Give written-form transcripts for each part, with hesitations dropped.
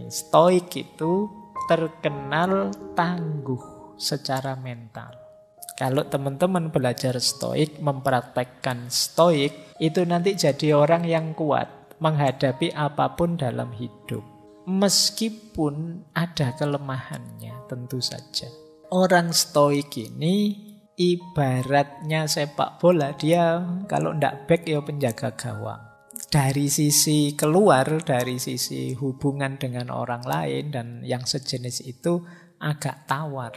Stoik itu terkenal tangguh secara mental. Kalau teman-teman belajar stoik, mempraktekkan stoik, itu nanti jadi orang yang kuat menghadapi apapun dalam hidup. Meskipun ada kelemahannya, tentu saja. Orang stoik ini ibaratnya sepak bola, dia kalau ndak back ya penjaga gawang. Dari sisi keluar, dari sisi hubungan dengan orang lain dan yang sejenis itu agak tawar.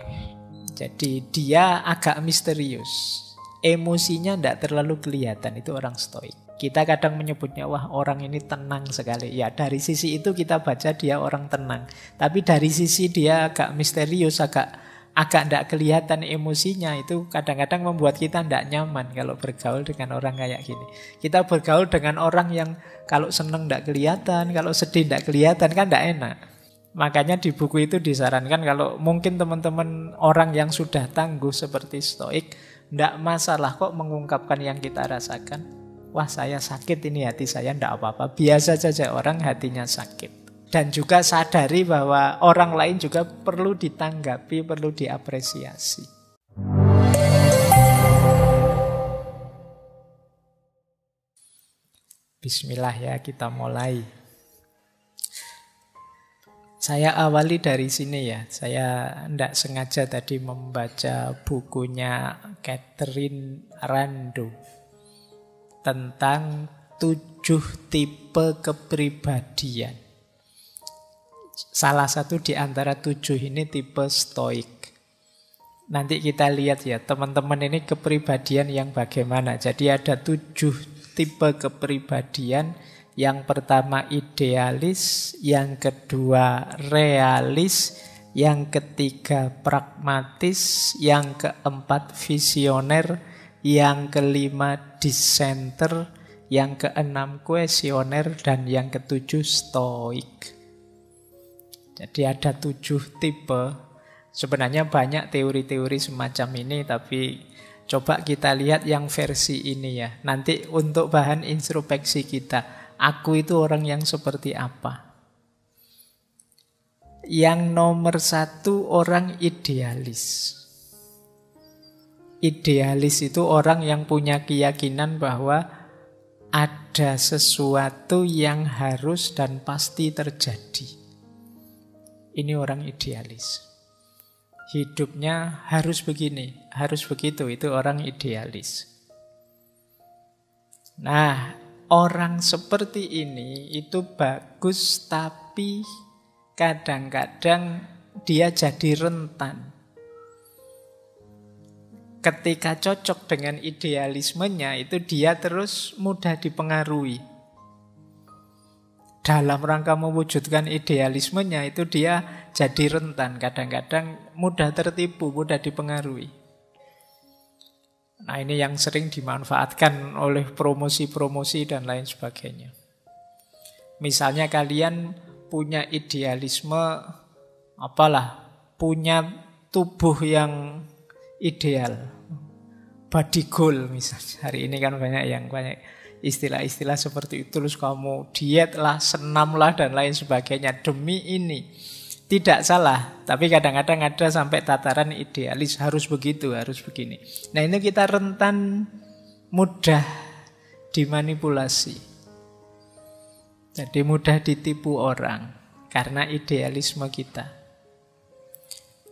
Jadi dia agak misterius. Emosinya tidak terlalu kelihatan, itu orang stoik. Kita kadang menyebutnya, wah orang ini tenang sekali. Ya dari sisi itu kita baca dia orang tenang. Tapi dari sisi dia agak misterius, agak tidak kelihatan emosinya, itu kadang-kadang membuat kita tidak nyaman kalau bergaul dengan orang kayak gini. Kita bergaul dengan orang yang kalau seneng tidak kelihatan, kalau sedih tidak kelihatan, kan tidak enak. Makanya di buku itu disarankan kalau mungkin teman-teman orang yang sudah tangguh seperti stoik, tidak masalah kok mengungkapkan yang kita rasakan. Wah saya sakit ini, hati saya tidak apa-apa. Biasa saja orang hatinya sakit. Dan juga sadari bahwa orang lain juga perlu ditanggapi, perlu diapresiasi. Bismillah ya, kita mulai. Saya awali dari sini ya. Saya tidak sengaja tadi membaca bukunya Catherine Rando tentang 7 tipe kepribadian. Salah satu di antara 7 ini tipe stoik. Nanti kita lihat ya, teman-teman ini kepribadian yang bagaimana. Jadi ada 7 tipe kepribadian. Yang pertama idealis, yang kedua realis, yang ketiga pragmatis, yang keempat visioner, yang kelima dissenter, yang keenam kuesioner, dan yang ketujuh stoik. Jadi ada 7 tipe. Sebenarnya banyak teori-teori semacam ini, tapi coba kita lihat yang versi ini ya. Nanti untuk bahan introspeksi kita, aku itu orang yang seperti apa? Yang nomor 1 orang idealis. Idealis itu orang yang punya keyakinan bahwa ada sesuatu yang harus dan pasti terjadi. Ini orang idealis. Hidupnya harus begini, harus begitu, itu orang idealis. Nah, orang seperti ini itu bagus, tapi kadang-kadang dia jadi rentan. Ketika cocok dengan idealismenya, itu dia terus mudah dipengaruhi. Dalam rangka mewujudkan idealismenya, itu dia jadi rentan. Kadang-kadang mudah tertipu, mudah dipengaruhi. Nah ini yang sering dimanfaatkan oleh promosi-promosi dan lain sebagainya. Misalnya kalian punya idealisme, punya tubuh yang ideal, body goal misalnya. Hari ini kan banyak istilah-istilah seperti itu. Terus kamu diet lah, senam lah, dan lain sebagainya demi ini. Tidak salah, tapi kadang-kadang ada sampai tataran idealis, harus begitu, harus begini. Nah ini kita rentan mudah dimanipulasi. Jadi mudah ditipu orang karena idealisme kita.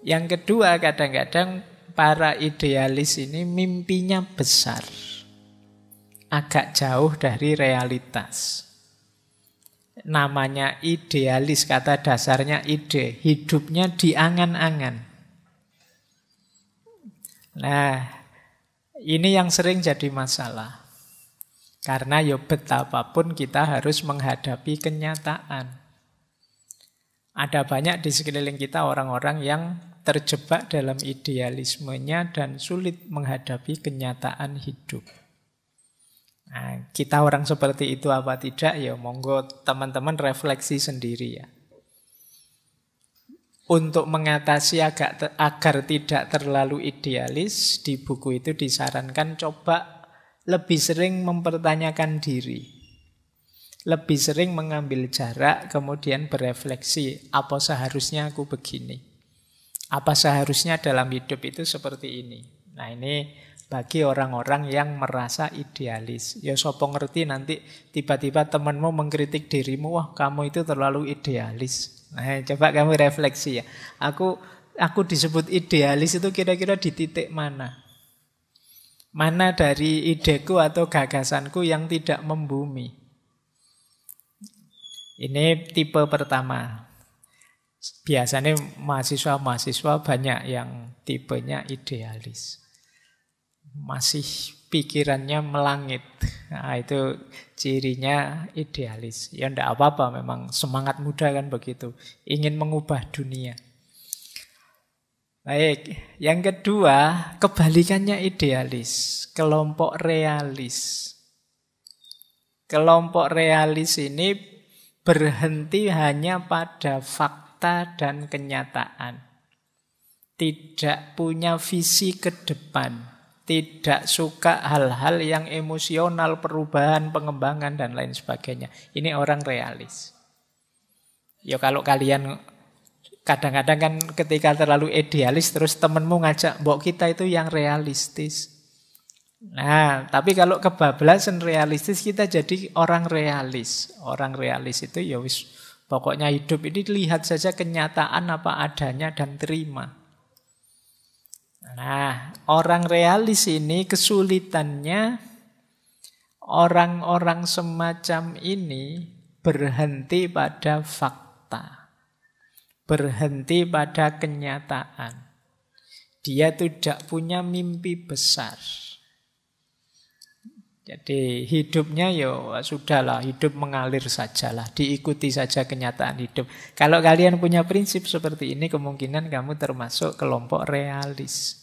Yang kedua, kadang-kadang para idealis ini mimpinya besar, agak jauh dari realitas. Namanya idealis, kata dasarnya ide, hidupnya di angan-angan. Nah, ini yang sering jadi masalah. Karena ya betapapun kita harus menghadapi kenyataan. Ada banyak di sekeliling kita orang-orang yang terjebak dalam idealismenya dan sulit menghadapi kenyataan hidup. Nah, kita orang seperti itu apa tidak, ya monggo teman-teman refleksi sendiri ya. Untuk mengatasi agar tidak terlalu idealis, di buku itu disarankan coba lebih sering mempertanyakan diri. Lebih sering mengambil jarak, kemudian berefleksi, apa seharusnya aku begini? Apa seharusnya dalam hidup itu seperti ini? Nah ini bagi orang-orang yang merasa idealis. Ya sopo ngerti nanti tiba-tiba temanmu mengkritik dirimu, wah kamu itu terlalu idealis. Nah coba kamu refleksi ya. Aku disebut idealis itu kira-kira di titik mana? Mana dari ideku atau gagasanku yang tidak membumi? Ini tipe pertama. Biasanya mahasiswa-mahasiswa banyak yang tipenya idealis. Masih pikirannya melangit. Nah, itu cirinya idealis. Ya enggak apa-apa, memang semangat muda kan begitu. Ingin mengubah dunia. Baik, yang kedua, kebalikannya idealis. Kelompok realis. Kelompok realis ini berhenti hanya pada fakta dan kenyataan. Tidak punya visi ke depan. Tidak suka hal-hal yang emosional, perubahan, pengembangan, dan lain sebagainya. Ini orang realis. Ya kalau kalian kadang-kadang kan ketika terlalu idealis, terus temenmu ngajak, mbok kita itu yang realistis. Nah, tapi kalau kebablasan realistis, kita jadi orang realis. Orang realis itu ya wis, pokoknya hidup ini lihat saja kenyataan apa adanya dan terima. Nah, orang realis ini kesulitannya orang-orang semacam ini berhenti pada fakta. Berhenti pada kenyataan. Dia tidak punya mimpi besar. Jadi hidupnya ya sudahlah, hidup mengalir sajalah, diikuti saja kenyataan hidup. Kalau kalian punya prinsip seperti ini, kemungkinan kamu termasuk kelompok realis.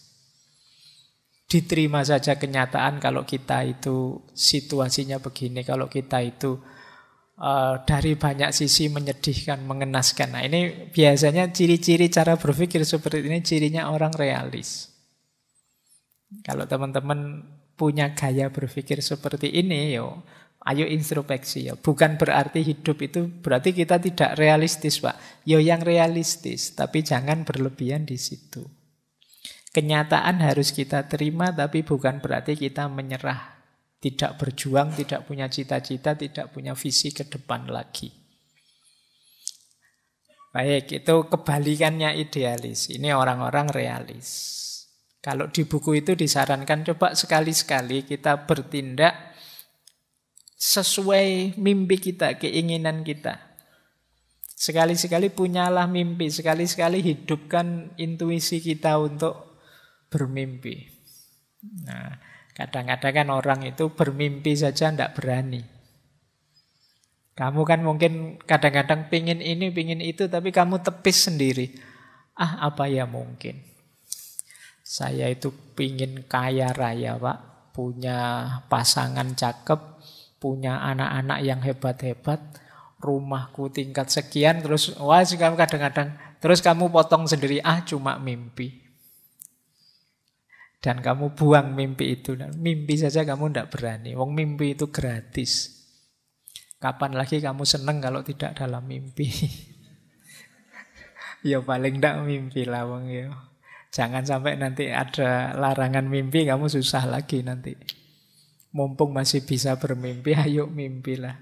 Diterima saja kenyataan kalau kita itu situasinya begini, kalau kita itu dari banyak sisi menyedihkan, mengenaskan. Nah ini biasanya ciri-ciri cara berpikir seperti ini, cirinya orang realis. Kalau teman-teman punya gaya berpikir seperti ini, yo, ayo introspeksi ya. Bukan berarti hidup itu berarti kita tidak realistis, Pak. Yo yang realistis, tapi jangan berlebihan di situ. Kenyataan harus kita terima, tapi bukan berarti kita menyerah, tidak berjuang, tidak punya cita-cita, tidak punya visi ke depan lagi. Baik, itu kebalikannya idealis. Ini orang-orang realis. Kalau di buku itu disarankan coba sekali-sekali kita bertindak sesuai mimpi kita, keinginan kita. Sekali-sekali punyalah mimpi, sekali-sekali hidupkan intuisi kita untuk bermimpi. Nah, kadang-kadang kan orang itu bermimpi saja tidak berani. Kamu kan mungkin kadang-kadang pingin ini, pingin itu, tapi kamu tepis sendiri. Ah, apa ya mungkin? Saya itu pingin kaya raya, Pak. Punya pasangan cakep, punya anak-anak yang hebat-hebat, rumahku tingkat sekian, terus wah kamu kadang-kadang, terus kamu potong sendiri, ah cuma mimpi. Dan kamu buang mimpi itu. Mimpi saja kamu tidak berani. Wong mimpi itu gratis. Kapan lagi kamu seneng kalau tidak dalam mimpi? Ya paling tidak mimpi lah wong ya. Jangan sampai nanti ada larangan mimpi, kamu susah lagi nanti. Mumpung masih bisa bermimpi, ayo mimpilah.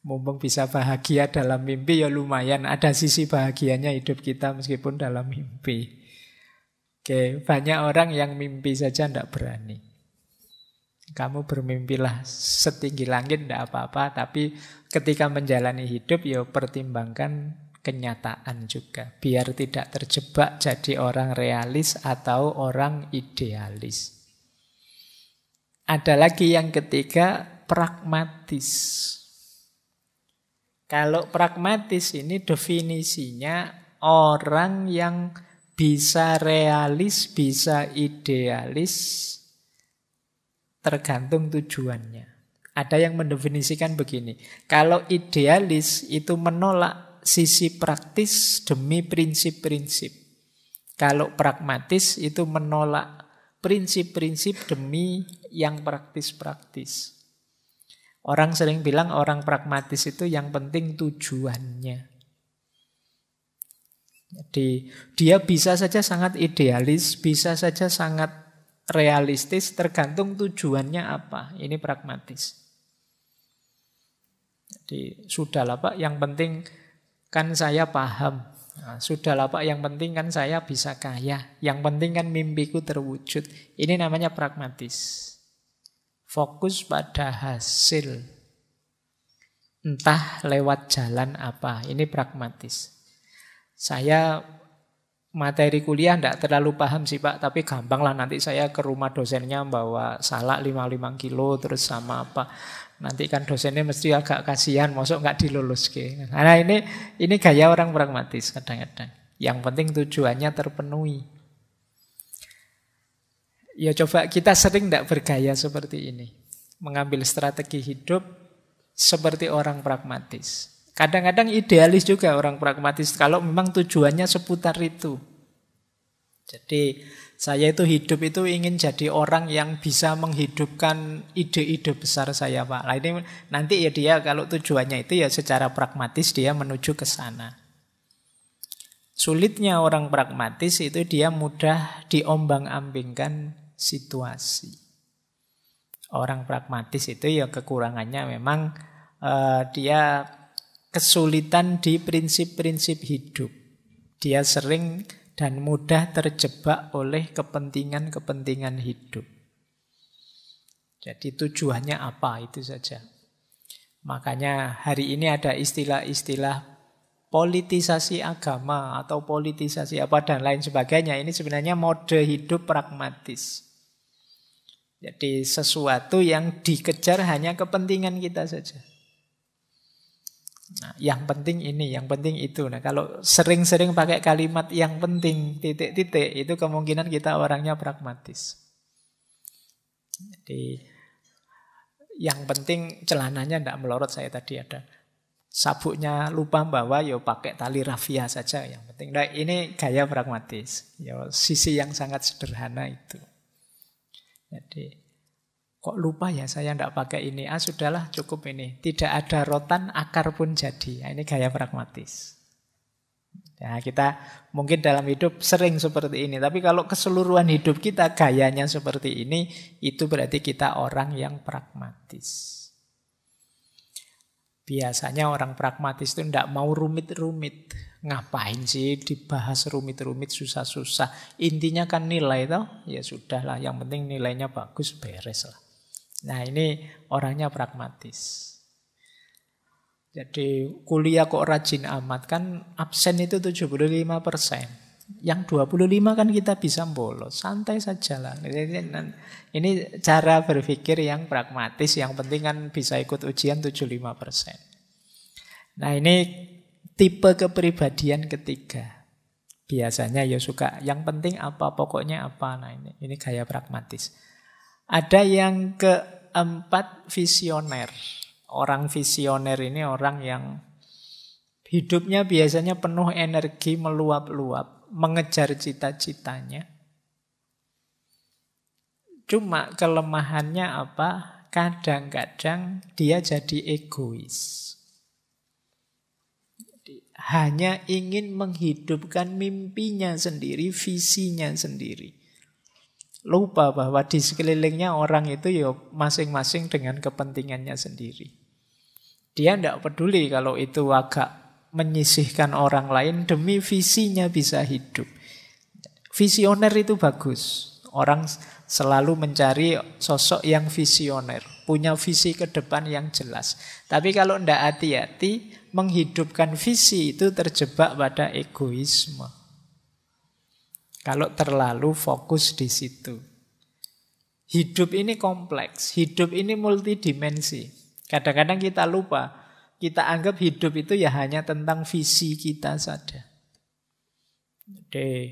Mumpung bisa bahagia dalam mimpi, ya lumayan. Ada sisi bahagianya hidup kita meskipun dalam mimpi. Oke, banyak orang yang mimpi saja tidak berani. Kamu bermimpilah setinggi langit, tidak apa-apa. Tapi ketika menjalani hidup, ya pertimbangkan kenyataan juga. Biar tidak terjebak jadi orang realis atau orang idealis. Ada lagi yang ketiga, pragmatis. Kalau pragmatis ini definisinya orang yang bisa realis, bisa idealis, tergantung tujuannya. Ada yang mendefinisikan begini, kalau idealis itu menolak sisi praktis demi prinsip-prinsip. Kalau pragmatis itu menolak prinsip-prinsip demi yang praktis-praktis. Orang sering bilang orang pragmatis itu yang penting tujuannya. Jadi dia bisa saja sangat idealis, bisa saja sangat realistis, tergantung tujuannya apa. Ini pragmatis. Jadi sudahlah Pak, yang penting kan saya paham. Nah, sudahlah Pak, yang penting kan saya bisa kaya. Yang penting kan mimpiku terwujud. Ini namanya pragmatis. Fokus pada hasil. Entah lewat jalan apa. Ini pragmatis. Saya materi kuliah tidak terlalu paham sih Pak, tapi gampang lah nanti saya ke rumah dosennya bawa salak 55 kilo terus sama apa. Nanti kan dosennya mesti agak kasihan, masuk nggak dilulus ke. Nah ini gaya orang pragmatis kadang-kadang. Yang penting tujuannya terpenuhi. Ya coba kita sering tidak bergaya seperti ini. Mengambil strategi hidup seperti orang pragmatis. Kadang-kadang idealis juga orang pragmatis kalau memang tujuannya seputar itu. Jadi saya itu hidup itu ingin jadi orang yang bisa menghidupkan ide-ide besar saya Pak. Nah ini nanti ya dia kalau tujuannya itu ya secara pragmatis dia menuju ke sana. Sulitnya orang pragmatis itu dia mudah diombang-ambingkan situasi. Orang pragmatis itu ya kekurangannya memang dia kesulitan di prinsip-prinsip hidup. Dia sering dan mudah terjebak oleh kepentingan-kepentingan hidup. Jadi tujuannya apa itu saja. Makanya hari ini ada istilah-istilah politisasi agama atau politisasi apa dan lain sebagainya. Ini sebenarnya mode hidup pragmatis. Jadi sesuatu yang dikejar hanya kepentingan kita saja. Nah, yang penting ini, yang penting itu. Nah, kalau sering-sering pakai kalimat yang penting, titik-titik, itu kemungkinan kita orangnya pragmatis. Jadi, yang penting celananya tidak melorot, saya tadi ada. Sabuknya lupa bawa, ya pakai tali rafia saja. Yang penting, nah, ini gaya pragmatis. Ya, sisi yang sangat sederhana itu. Jadi, kok lupa ya saya tidak pakai ini. Sudahlah cukup ini. Tidak ada rotan, akar pun jadi. Ini gaya pragmatis. Ya, kita mungkin dalam hidup sering seperti ini. Tapi kalau keseluruhan hidup kita gayanya seperti ini, itu berarti kita orang yang pragmatis. Biasanya orang pragmatis itu tidak mau rumit-rumit. Ngapain sih dibahas rumit-rumit, susah-susah. Intinya kan nilai toh. Ya sudahlah, yang penting nilainya bagus, beres lah. Nah ini orangnya pragmatis. Jadi kuliah kok rajin amat, kan absen itu 75%. Yang 25 kan kita bisa bolos, santai saja lah. Ini cara berpikir yang pragmatis, yang penting kan bisa ikut ujian 75%. Nah ini tipe kepribadian ketiga. Biasanya ya suka, yang penting apa, pokoknya apa. Nah ini gaya pragmatis. Ada yang keempat, visioner. Orang visioner ini orang yang hidupnya biasanya penuh energi, meluap-luap, mengejar cita-citanya. Cuma kelemahannya apa? Kadang-kadang dia jadi egois. Hanya ingin menghidupkan mimpinya sendiri, visinya sendiri. Lupa bahwa di sekelilingnya orang itu ya masing-masing dengan kepentingannya sendiri. Dia tidak peduli kalau itu agak menyisihkan orang lain demi visinya bisa hidup. Visioner itu bagus. Orang selalu mencari sosok yang visioner, punya visi ke depan yang jelas. Tapi kalau tidak hati-hati, menghidupkan visi itu terjebak pada egoisme. Kalau terlalu fokus di situ. Hidup ini kompleks, hidup ini multidimensi. Kadang-kadang kita lupa, kita anggap hidup itu ya hanya tentang visi kita saja. Jadi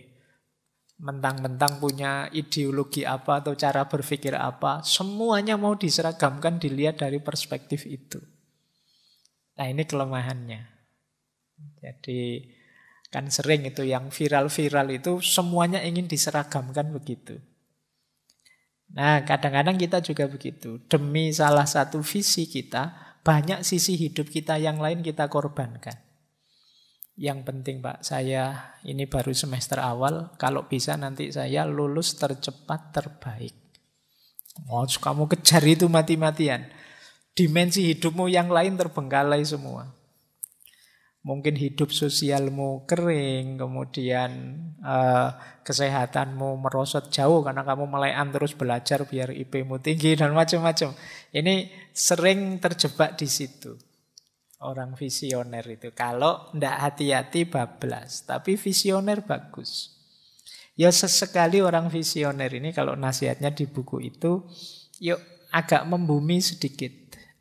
mentang-mentang punya ideologi apa atau cara berpikir apa, semuanya mau diseragamkan dilihat dari perspektif itu. Nah ini kelemahannya. Jadi kan sering itu yang viral-viral itu semuanya ingin diseragamkan begitu. Nah, kadang-kadang kita juga begitu. Demi salah satu visi kita, banyak sisi hidup kita yang lain kita korbankan. Yang penting Pak, saya ini baru semester awal, kalau bisa nanti saya lulus tercepat terbaik. Oh, kamu kejar itu mati-matian. Dimensi hidupmu yang lain terbengkalai semua. Mungkin hidup sosialmu kering, kemudian kesehatanmu merosot jauh karena kamu melekan terus belajar biar IP-mu tinggi dan macam-macam. Ini sering terjebak di situ. Orang visioner itu. Kalau tidak hati-hati bablas. Tapi visioner bagus. Ya sesekali orang visioner ini kalau nasihatnya di buku itu, yuk agak membumi sedikit.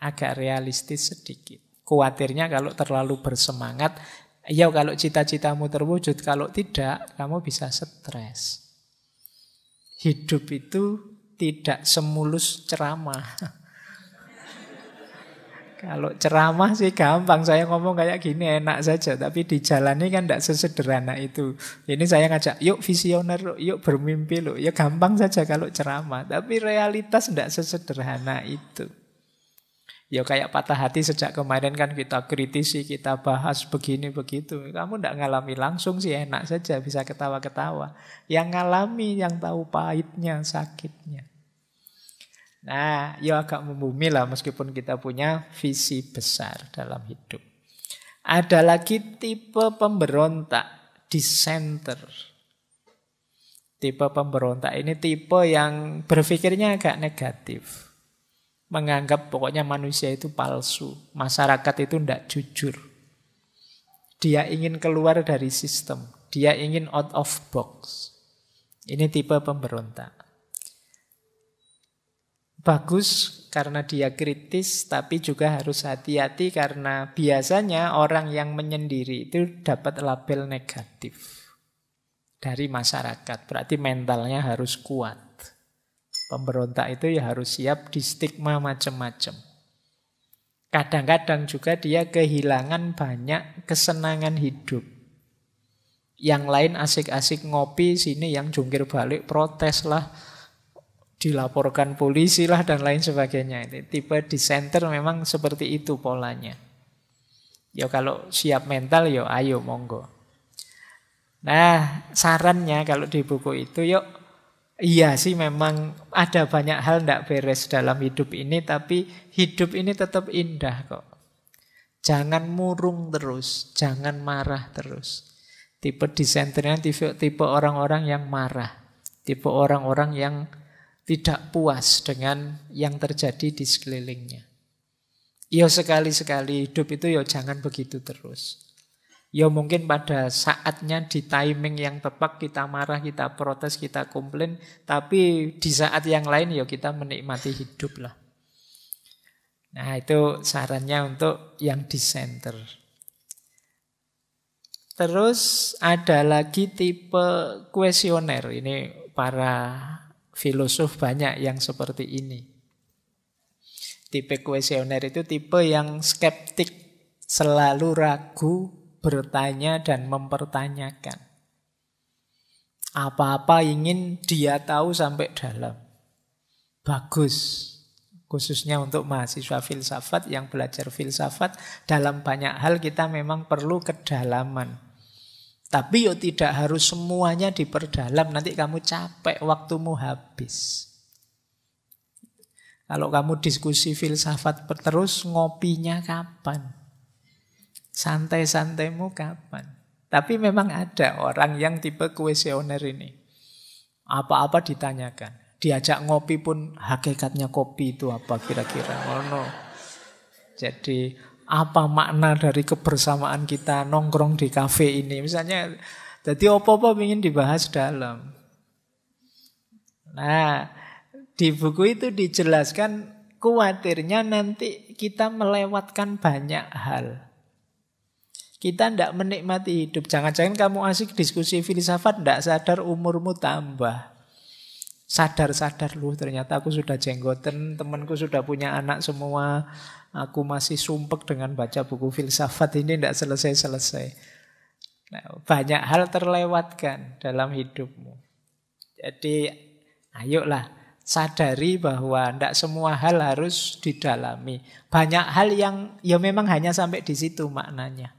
Agak realistis sedikit. Khawatirnya kalau terlalu bersemangat, ya kalau cita-citamu terwujud, kalau tidak, kamu bisa stres. Hidup itu tidak semulus ceramah. Kalau ceramah sih gampang, saya ngomong kayak gini enak saja, tapi dijalani kan tidak sesederhana itu. Ini saya ngajak, yuk visioner, yuk bermimpi loh. Ya gampang saja kalau ceramah, tapi realitas tidak sesederhana itu. Ya kayak patah hati sejak kemarin kan kita kritisi, kita bahas begini begitu. Kamu tidak ngalami langsung sih enak saja, bisa ketawa-ketawa. Yang ngalami, yang tahu pahitnya, sakitnya. Nah, ya agak membumi lah meskipun kita punya visi besar dalam hidup. Ada lagi tipe pemberontak, dissenter. Tipe pemberontak ini tipe yang berpikirnya agak negatif. Menganggap pokoknya manusia itu palsu. Masyarakat itu tidak jujur. Dia ingin keluar dari sistem. Dia ingin out of box. Ini tipe pemberontak. Bagus karena dia kritis, tapi juga harus hati-hati karena biasanya orang yang menyendiri itu dapat label negatif dari masyarakat. Berarti mentalnya harus kuat. Pemberontak itu ya harus siap di stigma macam-macam. Kadang-kadang juga dia kehilangan banyak kesenangan hidup. Yang lain asik-asik ngopi, sini yang jungkir balik protes lah, dilaporkan polisi lah dan lain sebagainya. Tipe dissenter memang seperti itu polanya. Ya kalau siap mental ya ayo monggo. Nah sarannya kalau di buku itu yuk, iya sih memang ada banyak hal tidak beres dalam hidup ini, tapi hidup ini tetap indah kok. Jangan murung terus, jangan marah terus. Tipe dissenternya tipe orang-orang yang marah. Tipe orang-orang yang tidak puas dengan yang terjadi di sekelilingnya. Ya sekali-sekali hidup itu ya jangan begitu terus. Ya mungkin pada saatnya di timing yang tepat kita marah, kita protes, kita komplain. Tapi di saat yang lain ya kita menikmati hidup lah. Nah itu sarannya untuk yang dissenter. Terus ada lagi tipe kuesioner. Ini para filosof banyak yang seperti ini. Tipe kuesioner itu tipe yang skeptik, selalu ragu, bertanya dan mempertanyakan. Apa-apa ingin dia tahu sampai dalam. Bagus. Khususnya untuk mahasiswa filsafat yang belajar filsafat, dalam banyak hal kita memang perlu kedalaman. Tapi yo tidak harus semuanya diperdalam, nanti kamu capek, waktumu habis. Kalau kamu diskusi filsafat terus, ngopinya kapan? Santai-santaimu kapan? Tapi memang ada orang yang tipe kuesioner ini. Apa-apa ditanyakan. Diajak ngopi pun hakikatnya kopi itu apa kira-kira. Oh no. Jadi apa makna dari kebersamaan kita nongkrong di kafe ini? Misalnya, jadi apa-apa ingin dibahas dalam. Nah, di buku itu dijelaskan khawatirnya nanti kita melewatkan banyak hal. Kita tidak menikmati hidup. Jangan-jangan kamu asik diskusi filsafat, tidak sadar umurmu tambah. Sadar-sadar loh ternyata aku sudah jenggoten, temanku sudah punya anak semua. Aku masih sumpek dengan baca buku filsafat ini tidak selesai-selesai. Nah, banyak hal terlewatkan dalam hidupmu. Jadi ayolah Sadari bahwa tidak semua hal harus didalami. Banyak hal yang ya memang hanya sampai di situ maknanya.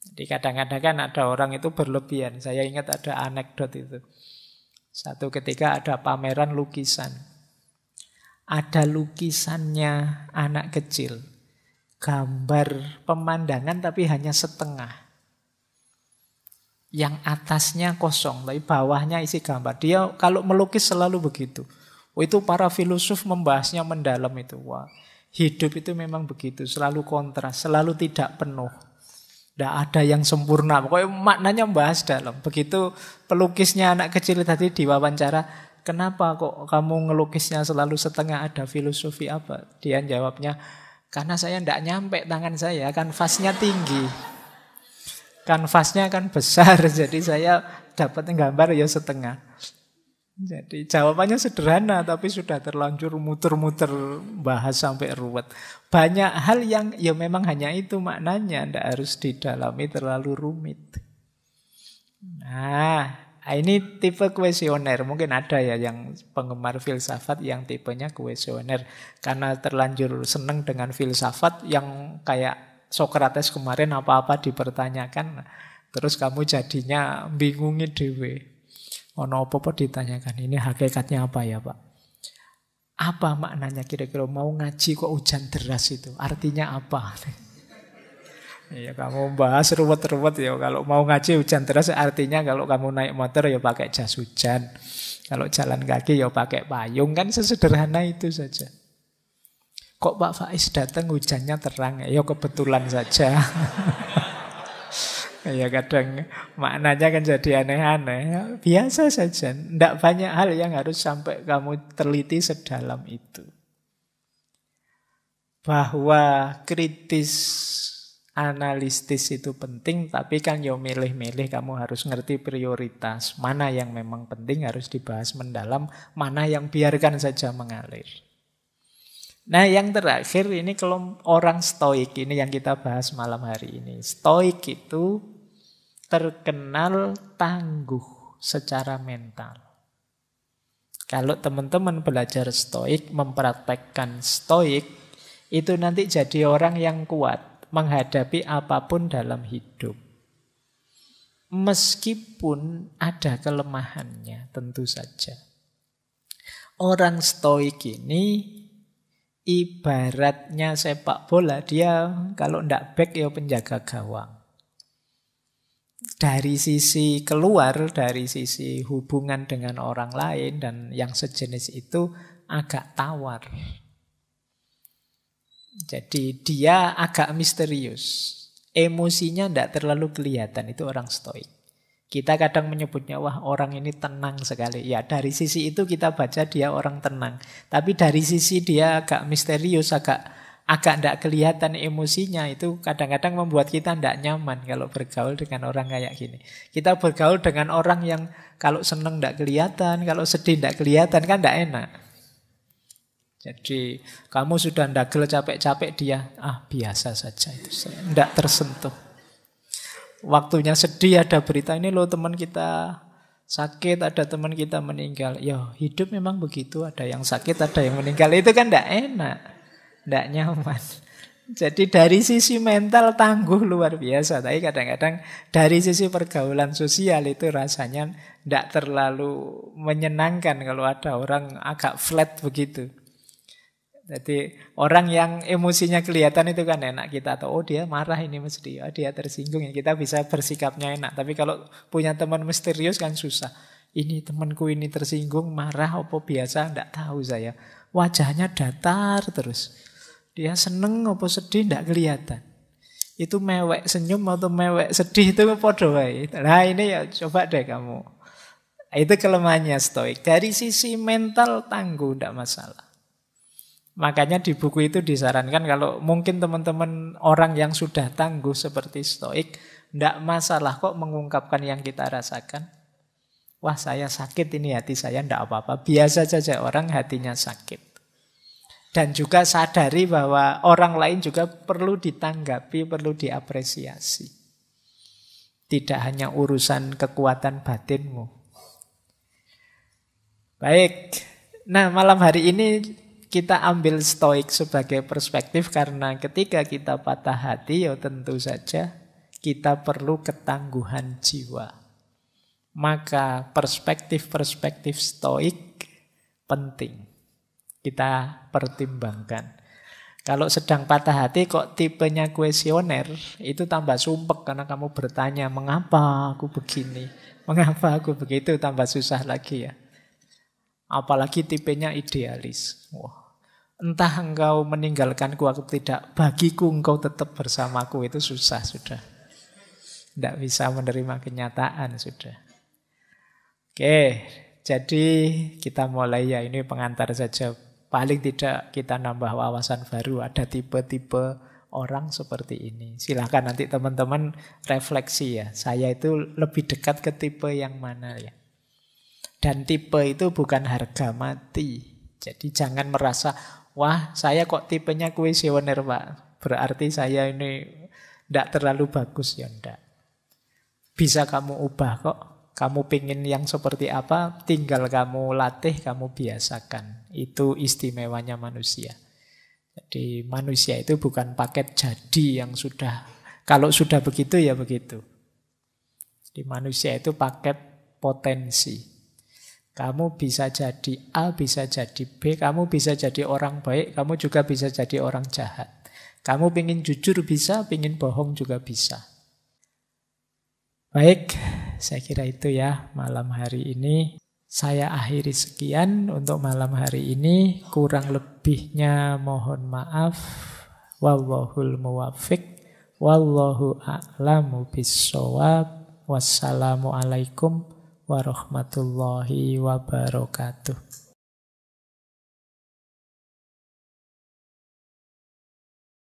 Jadi kadang-kadang kan ada orang itu berlebihan. Saya ingat ada anekdot itu. Satu ketika ada pameran lukisan. Ada lukisannya anak kecil. Gambar pemandangan tapi hanya setengah. Yang atasnya kosong, tapi bawahnya isi gambar. Dia kalau melukis selalu begitu. Itu para filosof membahasnya mendalam itu. Wah, hidup itu memang begitu, selalu kontras, selalu tidak penuh. Tidak ada yang sempurna. Pokoknya maknanya membahas dalam. Begitu pelukisnya anak kecil tadi diwawancara, kenapa kok kamu ngelukisnya selalu setengah, ada filosofi apa? Dia jawabnya, karena saya tidak nyampe tangan saya, kanvasnya tinggi. Kanvasnya kan besar, jadi saya dapat gambar ya setengah. Jadi jawabannya sederhana, tapi sudah terlanjur muter-muter bahas sampai ruwet. Banyak hal yang ya memang hanya itu maknanya, tidak harus didalami terlalu rumit. Nah, ini tipe kuesioner. Mungkin ada ya yang penggemar filsafat yang tipenya kuesioner. Karena terlanjur seneng dengan filsafat yang kayak Sokrates kemarin apa-apa dipertanyakan, terus kamu jadinya bingungi dewe. Ono apa-apa ditanyakan, ini hakikatnya apa ya Pak? Apa maknanya kira-kira mau ngaji kok hujan deras itu? Artinya apa? Ya kamu bahas ruwet-ruwet ya. Kalau mau ngaji hujan deras artinya kalau kamu naik motor ya pakai jas hujan. Kalau jalan kaki ya pakai payung, kan sesederhana itu saja. Kok Pak Faiz datang hujannya terang? Ya kebetulan saja. Ya kadang maknanya kan jadi aneh-aneh. Biasa saja. Tidak banyak hal yang harus sampai kamu teliti sedalam itu. Bahwa kritis analitis itu penting, tapi kan ya milih-milih, kamu harus ngerti prioritas. Mana yang memang penting harus dibahas mendalam, mana yang biarkan saja mengalir. Nah yang terakhir ini kalau orang stoik, ini yang kita bahas malam hari ini. Stoik itu terkenal tangguh secara mental. Kalau teman-teman belajar stoik, mempraktekkan stoik, itu nanti jadi orang yang kuat menghadapi apapun dalam hidup. Meskipun ada kelemahannya, tentu saja. Orang stoik ini ibaratnya sepak bola, dia kalau ndak back ya penjaga gawang. Dari sisi keluar, dari sisi hubungan dengan orang lain dan yang sejenis itu agak tawar. Jadi dia agak misterius. Emosinya ndak terlalu kelihatan, itu orang stoik. Kita kadang menyebutnya, wah orang ini tenang sekali. Ya dari sisi itu kita baca dia orang tenang. Tapi dari sisi dia agak misterius, agak tidak kelihatan emosinya. Itu kadang-kadang membuat kita tidak nyaman kalau bergaul dengan orang kayak gini. Kita bergaul dengan orang yang kalau seneng tidak kelihatan, kalau sedih tidak kelihatan, kan tidak enak. Jadi kamu sudah ndagel capek-capek, dia biasa saja, itu tidak tersentuh. Waktunya sedih ada berita ini loh teman kita sakit, ada teman kita meninggal. Ya hidup memang begitu, ada yang sakit, ada yang meninggal. Itu kan tidak enak, tidak nyaman. Jadi dari sisi mental tangguh luar biasa. Tapi kadang-kadang dari sisi pergaulan sosial itu rasanya tidak terlalu menyenangkan kalau ada orang agak flat begitu. Jadi orang yang emosinya kelihatan itu kan enak, kita tahu, oh dia marah ini mesti, oh dia tersinggung, ya kita bisa bersikapnya enak. Tapi kalau punya teman misterius kan susah. Ini temanku ini tersinggung, marah apa biasa, tidak tahu saya. Wajahnya datar terus. Dia seneng apa sedih tidak kelihatan. Itu mewek senyum atau mewek sedih itu podo wae. Nah ini ya coba deh kamu. Itu kelemahannya stoik. Dari sisi mental tangguh tidak masalah. Makanya di buku itu disarankan kalau mungkin teman-teman orang yang sudah tangguh seperti stoik, tidak masalah kok mengungkapkan yang kita rasakan. Wah saya sakit ini, hati saya tidak apa-apa. Biasa saja orang hatinya sakit. Dan juga sadari bahwa orang lain juga perlu ditanggapi, perlu diapresiasi. Tidak hanya urusan kekuatan batinmu. Baik. Nah, malam hari ini kita ambil stoik sebagai perspektif karena ketika kita patah hati, ya tentu saja kita perlu ketangguhan jiwa. Maka perspektif-perspektif stoik penting kita pertimbangkan. Kalau sedang patah hati kok tipenya kuesioner, itu tambah sumpek karena kamu bertanya, mengapa aku begini? Mengapa aku begitu? Tambah susah lagi ya. Apalagi tipenya idealis. Wah, entah engkau meninggalkanku, aku tidak. Bagiku engkau tetap bersamaku, itu susah sudah. Tidak bisa menerima kenyataan sudah. Oke, jadi kita mulai ya, ini pengantar saja. Paling tidak kita nambah wawasan baru. Ada tipe-tipe orang seperti ini. Silahkan nanti teman-teman refleksi ya. Saya itu lebih dekat ke tipe yang mana ya. Dan tipe itu bukan harga mati. Jadi jangan merasa, wah saya kok tipenya kuesioner Pak. Berarti saya ini tidak terlalu bagus. Ya enggak. Bisa kamu ubah kok. Kamu pingin yang seperti apa, tinggal kamu latih, kamu biasakan. Itu istimewanya manusia. Jadi manusia itu bukan paket jadi yang sudah, kalau sudah begitu ya begitu. Di manusia itu paket potensi. Kamu bisa jadi A, bisa jadi B, kamu bisa jadi orang baik, kamu juga bisa jadi orang jahat. Kamu pingin jujur bisa, pingin bohong juga bisa. Baik, saya kira itu ya malam hari ini. Saya akhiri sekian untuk malam hari ini. Kurang lebihnya mohon maaf. Wallahul muwaffiq. Wallahu a'lamu bissawab. Wassalamualaikum warahmatullahi wabarakatuh.